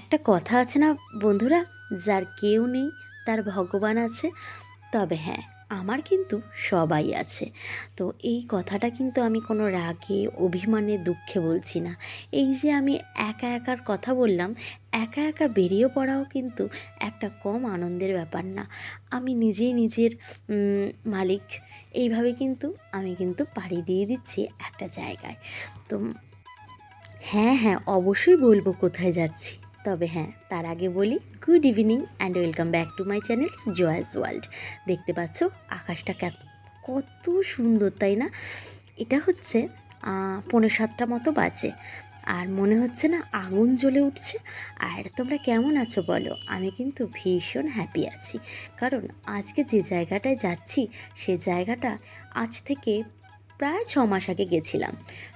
একটা কথা আছে না বন্ধুরা, যার কেউ নেই তার ভগবান আছে। তবে হ্যাঁ, আমার কিন্তু সবাই আছে। তো এই কথাটা কিন্তু আমি কোনো রাগে, অভিমানে, দুঃখে বলছি না। এই যে আমি একা একার কথা বললাম, একা একা বেরিয়ে পড়াও কিন্তু একটা কম আনন্দের ব্যাপার না। আমি নিজেই নিজের মালিক। এইভাবে কিন্তু আমি কিন্তু পাড়ি দিয়ে দিচ্ছি একটা জায়গায়। তো হ্যাঁ হ্যাঁ, অবশ্যই বলবো কোথায় যাচ্ছি। তবে হ্যাঁ, তার আগে বলি good evening and welcome back to my channels জয়াস world. দেখতে পাচ্ছ আকাশটা কত সুন্দর, তাই না? এটা হচ্ছে 6:45 মতো বাজে, আর মনে হচ্ছে না আগুন জ্বলে উঠছে। আর তোমরা কেমন আছো বলো? আমি কিন্তু ভীষণ হ্যাপি আছি, কারণ আজকে যে জায়গাটায় যাচ্ছি সে জায়গাটা আজ থেকে প্রায় 6 মাস আগে গেছিলাম।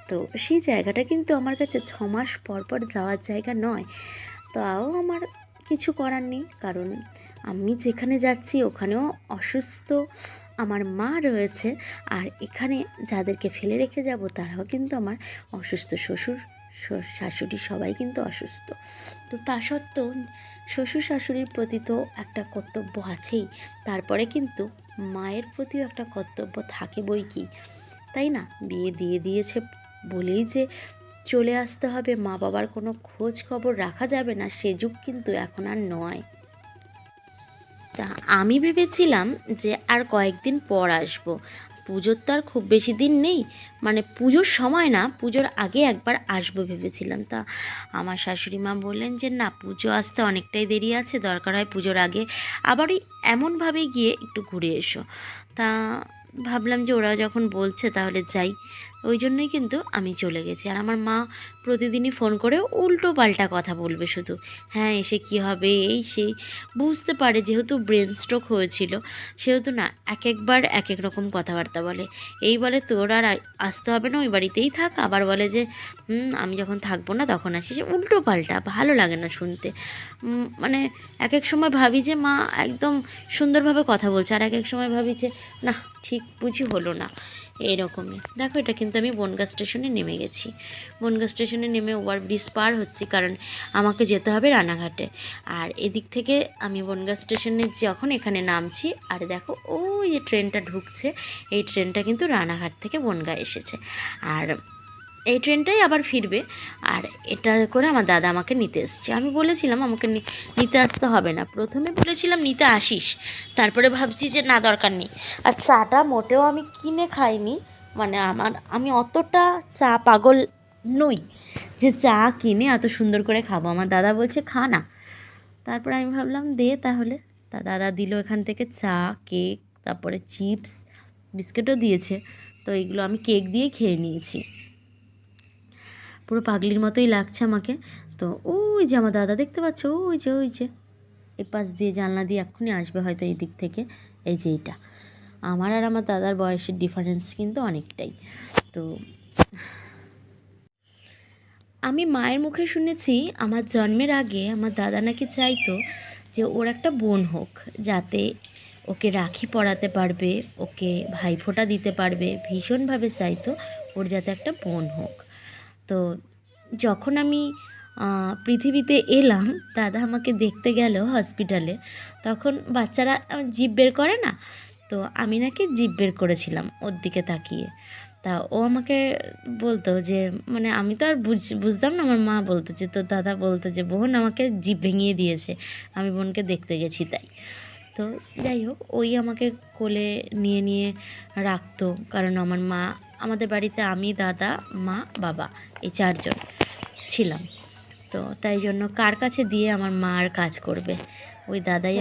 তো সেই জায়গাটা কিন্তু আমার কাছে 6 মাস পর পর যাওয়ার জায়গা নয়। তাও আমার কিছু করার নেই, কারণ আমি যেখানে যাচ্ছি ওখানেও অসুস্থ আমার মা রয়েছে, আর এখানে যাদেরকে ফেলে রেখে যাব তারাও কিন্তু আমার অসুস্থ। শ্বশুর শাশুড়ি সবাই কিন্তু অসুস্থ। তো তা সত্ত্বেও শ্বশুর শাশুড়ির প্রতি তো একটা কর্তব্য আছেই, তারপরে কিন্তু মায়ের প্রতিও একটা কর্তব্য থাকে বই কি, তাই না? বিয়ে দিয়ে দিয়েছে বলেই যে চলে আসতে হবে, মা বাবার কোনো খোঁজ খবর রাখা যাবে না, সে যুগ কিন্তু এখন আর নয়। তা আমি ভেবেছিলাম যে আর কয়েকদিন পর আসবো। পুজোর তো আর খুব বেশি দিন নেই, মানে পুজোর সময় না, পুজোর আগে একবার আসবো ভেবেছিলাম। তা আমার শাশুড়ি মা বললেন যে না, পুজো আসতে অনেকটাই দেরি আছে, দরকার হয় পুজোর আগে আবারই এমনভাবে গিয়ে একটু ঘুরে এসো। তা ভাবলাম যে ওরা যখন বলছে তাহলে যাই, ওই জন্যই কিন্তু আমি চলে গেছি। আর আমার মা প্রতিদিনই ফোন করে উল্টো পাল্টা কথা বলবে শুধু, হ্যাঁ এসে কী হবে এই সেই, বুঝতে পারে যেহেতু ব্রেন স্ট্রোক হয়েছিল, সেহেতু না এক একবার এক এক রকম কথাবার্তা বলে। এই বলে তোর আর আসতে হবে না, ওই বাড়িতেই থাক, আবার বলে যে আমি যখন থাকবো না তখন আসিস। উল্টো পাল্টা ভালো লাগে না শুনতে। মানে এক এক সময় ভাবি যে মা একদম সুন্দরভাবে কথা বলছে, আর এক এক সময় ভাবি যে না, ঠিক বুঝি হলো না। এরকমই দেখো, এটা কিন্তু আমি বনগাঁ স্টেশনে নেমে গেছি। বনগাঁ স্টেশনে নেমে ওভারব্রিজ পার হচ্ছি, কারণ আমাকে যেতে হবে রানাঘাটে। আর এদিক থেকে আমি বনগাঁ স্টেশনে যখন এখানে নামছি, আর দেখো ওই যে ট্রেনটা ঢুকছে, এই ট্রেনটা কিন্তু রানাঘাট থেকে বনগাঁ এসেছে। আর এই ট্রেনটাই আবার ফিরবে। আর এটা করে আমার দাদা আমাকে নিতে এসছে। আমি বলেছিলাম আমাকে নিতে আসতে হবে না, প্রথমে বলেছিলাম নিতে আসিস, তারপরে ভাবছি যে না, দরকার নেই। আর চাটা মোটেও আমি কিনে খাইনি, মানে আমি অতটা চা পাগল নই যে চা কিনে এত সুন্দর করে খাবো। আমার দাদা বলছে খা না, তারপরে আমি ভাবলাম দে তাহলে। তা দাদা দিল এখান থেকে চা, কেক, তারপরে চিপস, বিস্কিটও দিয়েছে। তো এইগুলো আমি কেক দিয়েই খেয়ে নিয়েছি। পুরো পাগলির মতোই লাগছে আমাকে। তো ওই যে আমার দাদা দেখতে পাচ্ছ, ওই যে এই পাশ দিয়ে জানলা দিয়ে এক্ষুনি আসবে হয়তো এই দিক থেকে। এই যে এইটা, আমার আর আমার দাদার বয়সের ডিফারেন্স কিন্তু অনেকটাই। তো আমি মায়ের মুখে শুনেছি আমার জন্মের আগে আমার দাদা নাকি চাইতো যে ওর একটা বোন হোক, যাতে ওকে রাখি পরাতে পারবে, ওকে ভাইফোঁটা দিতে পারবে, ভীষণভাবে চাইতো ওর যাতে একটা বোন হোক। তো যখন আমি পৃথিবীতে এলাম, দাদা আমাকে দেখতে গেল হসপিটালে, তখন বাচ্চারা জিভ বের করে না, তো আমি নাকি জিভ বের করেছিলাম ওর দিকে তাকিয়ে। তা ও আমাকে বলতো যে, মানে আমি তো আর বুঝতাম না, আমার মা বলতো যে তোর দাদা বলতো যে বোন আমাকে জিভ ভেঙিয়ে দিয়েছে, আমি বোনকে দেখতে গেছি তাই। তো যাই হোক, ওই আমাকে কোলে নিয়ে নিয়ে রাখতো, কারণ আমার মা, আমাদের বাড়িতে আমি, দাদা, মা, বাবা, এই 4জন ছিলাম। তো তাই জন্য কার কাছে দিয়ে আমার মা আর কাজ করবে, ওই দাদাই।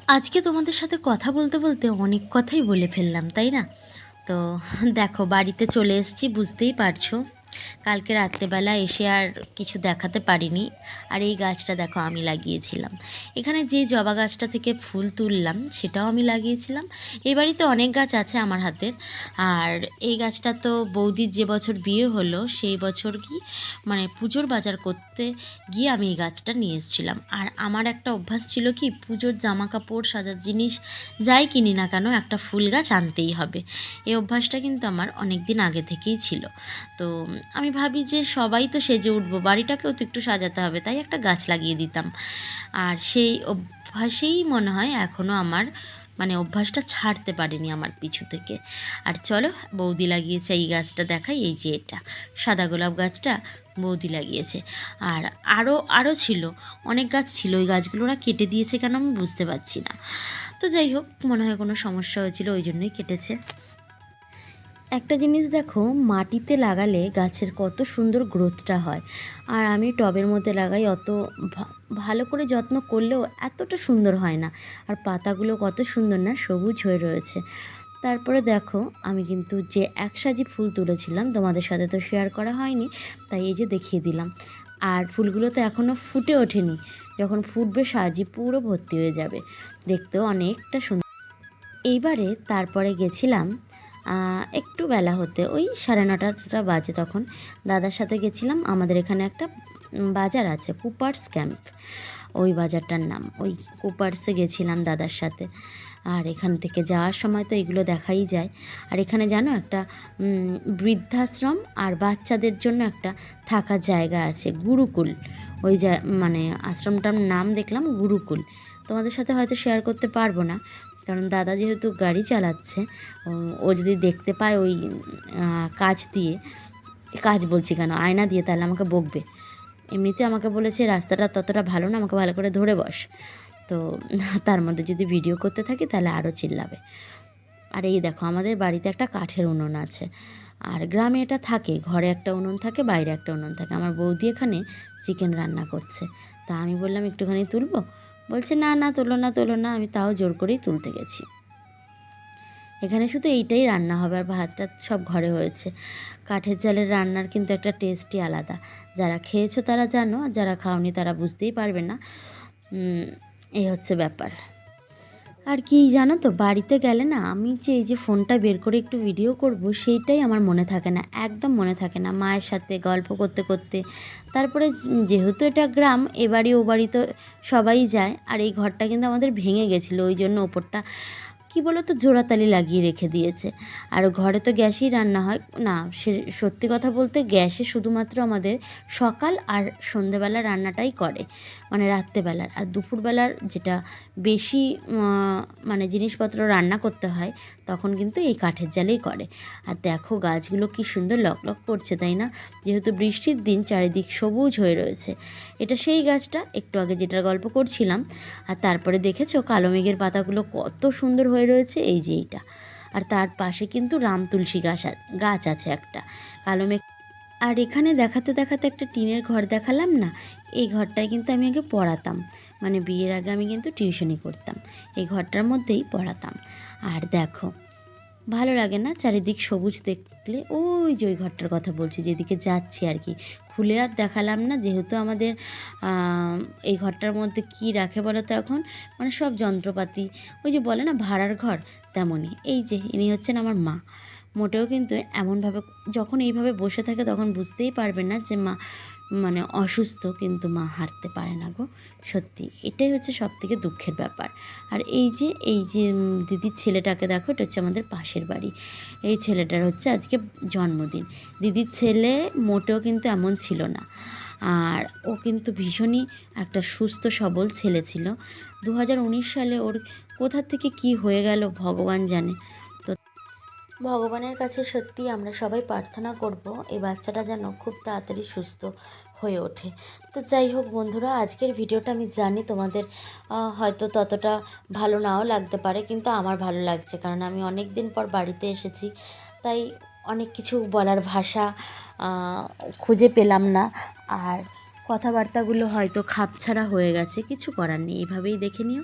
আজকে তোমাদের সাথে কথা বলতে বলতে অনেক কথাই বলে ফেললাম, তাই না? তো দেখো বাড়িতে চলে এসেছি, বুঝতেই পারছো। কালকে রাত্রেবেলা এসে আর কিছু দেখাতে পারিনি। আর এই গাছটা দেখো আমি লাগিয়েছিলাম, এখানে যে জবা গাছটা থেকে ফুল তুললাম সেটাও আমি লাগিয়েছিলাম। এই বাড়িতে অনেক গাছ আছে আমার হাতের। আর এই গাছটা তো বৌদির যে বছর বিয়ে হলো সেই বছর কি, মানে পুজোর বাজার করতে গিয়ে আমি এই গাছটা নিয়ে এসেছিলাম। আর আমার একটা অভ্যাস ছিল কি, পুজোর জামা কাপড়, সাজার জিনিস যাই কিনি না কেন একটা ফুল গাছ আনতেই হবে। এই অভ্যাসটা কিন্তু আমার অনেক দিন আগে থেকেই ছিল। তো আমি ভাবি যে সবাই তো সেজে উঠবো, বাড়িটাকেও তো একটু সাজাতে হবে, তাই একটা গাছ লাগিয়ে দিতাম। আর সেই অভ্যাসেই মনে হয় এখনও আমার, মানে অভ্যাসটা ছাড়তে পারিনি আমার পিছু থেকে। আর চলো, বৌদি লাগিয়েছে এই গাছটা দেখাই, এই যে এটা সাদা গোলাপ গাছটা বৌদি লাগিয়েছে। আর আরও ছিল, অনেক গাছ ছিল, ওই গাছগুলো ওরা কেটে দিয়েছে কেন আমি বুঝতে পারছি না। তো যাই হোক, মনে হয় কোনো সমস্যা হয়েছিল, ওই জন্যই কেটেছে। একটা জিনিস দেখো, মাটিতে লাগালে গাছের কত সুন্দর গ্রোথটা হয়, আর আমি টবের মধ্যে লাগাই, অত ভালো করে যত্ন করলেও এতটা সুন্দর হয় না। আর পাতাগুলো কত সুন্দর না, সবুজ হয়ে রয়েছে। তারপরে দেখো, আমি কিন্তু যে একসাজি ফুল তুলেছিলাম তোমাদের সাথে তো শেয়ার করা হয়নি, তাই এই যে দেখিয়ে দিলাম। আর ফুলগুলো তো এখনও ফুটে ওঠেনি, যখন ফুটবে সাজি পুরো ভর্তি হয়ে যাবে, দেখতেও অনেকটা সুন্দর। এইবারে তারপরে গেছিলাম একটু বেলা হতে, ওই 9:30 বাজে, তখন দাদার সাথে গেছিলাম। আমাদের এখানে একটা বাজার আছে, কুপার্স ক্যাম্প, ওই বাজারটার নাম, ওই কুপার্সে গেছিলাম দাদার সাথে। আর এখান থেকে যাওয়ার সময় তো এগুলো দেখাই যায়। আর এখানে জানো, একটা বৃদ্ধাশ্রম আর বাচ্চাদের জন্য একটা থাকার জায়গা আছে, গুরুকুল। ওই মানে আশ্রমটার নাম দেখলাম গুরুকুল। তোমাদের সাথে হয়তো শেয়ার করতে পারবো না, কারণ দাদা যেহেতু গাড়ি চালাচ্ছে, ও যদি দেখতে পায় ওই কাজ দিয়ে, কাজ বলছি কেন, আয়না দিয়ে, তাহলে আমাকে বকবে। এমনিতে আমাকে বলেছে রাস্তাটা ততটা ভালো না, আমাকে ভালো করে ধরে বস। তো তার মধ্যে যদি ভিডিও করতে থাকি তাহলে আরও চিল্লাবে। আর এই দেখো, আমাদের বাড়িতে একটা কাঠের উনুন আছে, আর গ্রামে এটা থাকে, ঘরে একটা উনুন থাকে, বাইরে একটা উনুন থাকে। আমার বৌদি এখানে চিকেন রান্না করছে, তা আমি বললাম একটুখানি তুলবো, বলছে না না তোলো না তোলো না, আমি তাও জোর করেই তুলতে গেছি। এখানে শুধু এইটাই রান্না হবে, আর ভাতটা সব ঘরে হয়েছে। কাঠের জালের রান্নার কিন্তু একটা টেস্টই আলাদা, যারা খেয়েছো তারা জানো, আর যারা খাওনি তারা বুঝতেই পারবে না। এই হচ্ছে ব্যাপার। আর কি জানো তো, বাড়িতে গেলে না, আমি যে এই যে ফোনটা বের করে একটু ভিডিও করব, সেইটাই আমার মনে থাকে না, একদম মনে থাকে না। মায়ের সাথে গল্প করতে করতে, তারপরে যেহেতু এটা গ্রাম, এ বাড়ি ও বাড়ি তো সবাই যায়। আর এই ঘরটা কিন্তু আমাদের ভেঙে গেছিলো, ওই জন্য ওপরটা কী বলো তো, জোড়াতালি লাগিয়ে রেখে দিয়েছে। আর ঘরে তো গ্যাসেই রান্না হয় না, সে সত্যি কথা বলতে গ্যাসে শুধুমাত্র আমাদের সকাল আর সন্ধেবেলা রান্নাটাই করে, মানে রাত্রেবেলার। আর দুপুরবেলার যেটা বেশি মানে জিনিসপত্র রান্না করতে হয়, তখন কিন্তু এই কাঠের জালেই করে। আর দেখো গাছগুলো কি সুন্দর লকলক করছে, তাই না? যেহেতু বৃষ্টির দিন, চারিদিক সবুজ হয়ে রয়েছে। এটা সেই গাছটা একটু আগে যেটার গল্প করছিলাম। আর তারপরে দেখেছো কালো মেঘের পাতাগুলো কত সুন্দর হয়ে রয়েছে, এই যে এইটা। আর তার পাশে কিন্তু রাম তুলসী গাছ আছে একটা, কালো মেঘ। আর এখানে দেখাতে দেখাতে একটা টিনের ঘর দেখালাম না, এই ঘরটায় কিন্তু আমি আগে পড়াতাম, মানে বিয়ের আগে আমি কিন্তু টিউশনি করতাম, এই ঘরটার মধ্যেই পড়াতাম। আর দেখো, ভালো লাগে না চারিদিক সবুজ দেখলে? ওই যে ওই ঘরটার কথা বলছি, যেদিকে যাচ্ছি আর কি। খুলে আর দেখালাম না, যেহেতু আমাদের এই ঘরটার মধ্যে কি রাখে বলো তো এখন, মানে সব যন্ত্রপাতি, ওই যে বলে না ভাড়ার ঘর, তেমনই। এই যে ইনি হচ্ছেন আমার মা। মোটেও কিন্তু এমনভাবে, যখন এইভাবে বসে থাকে তখন বুঝতেই পারবে না যে মা মানে অসুস্থ, কিন্তু মা হাঁটতে পারে না গো, সত্যি এটাই হচ্ছে সবথেকে দুঃখের ব্যাপার। আর এই যে দিদির ছেলেটাকে দেখো, এটা হচ্ছে আমাদের পাশের বাড়ি, এই ছেলেটার হচ্ছে আজকে জন্মদিন। দিদির ছেলে মোটেও কিন্তু এমন ছিল না, আর ও কিন্তু ভীষণই একটা সুস্থ সবল ছেলে ছিল। 2019 সালে ওর কোথা থেকে কি হয়ে গেল ভগবান জানে। তো ভগবানের কাছে সত্যি আমরা সবাই প্রার্থনা করব এই বাচ্চাটা যেন খুব তাড়াতাড়ি সুস্থ হয়ে ওঠে। তো যাই হোক বন্ধুরা, আজকের ভিডিওটা আমি জানি তোমাদের হয়তো ততটা ভালো নাও লাগতে পারে, কিন্তু আমার ভালো লাগছে, কারণ আমি অনেক দিন পর বাড়িতে এসেছি, তাই অনেক কিছু বলার ভাষা খুঁজে পেলাম না। আর কথাবার্তাগুলো হয়তো খাপছাড়া হয়ে গেছে, কিছু করার নেই, এভাবেই দেখে নিও।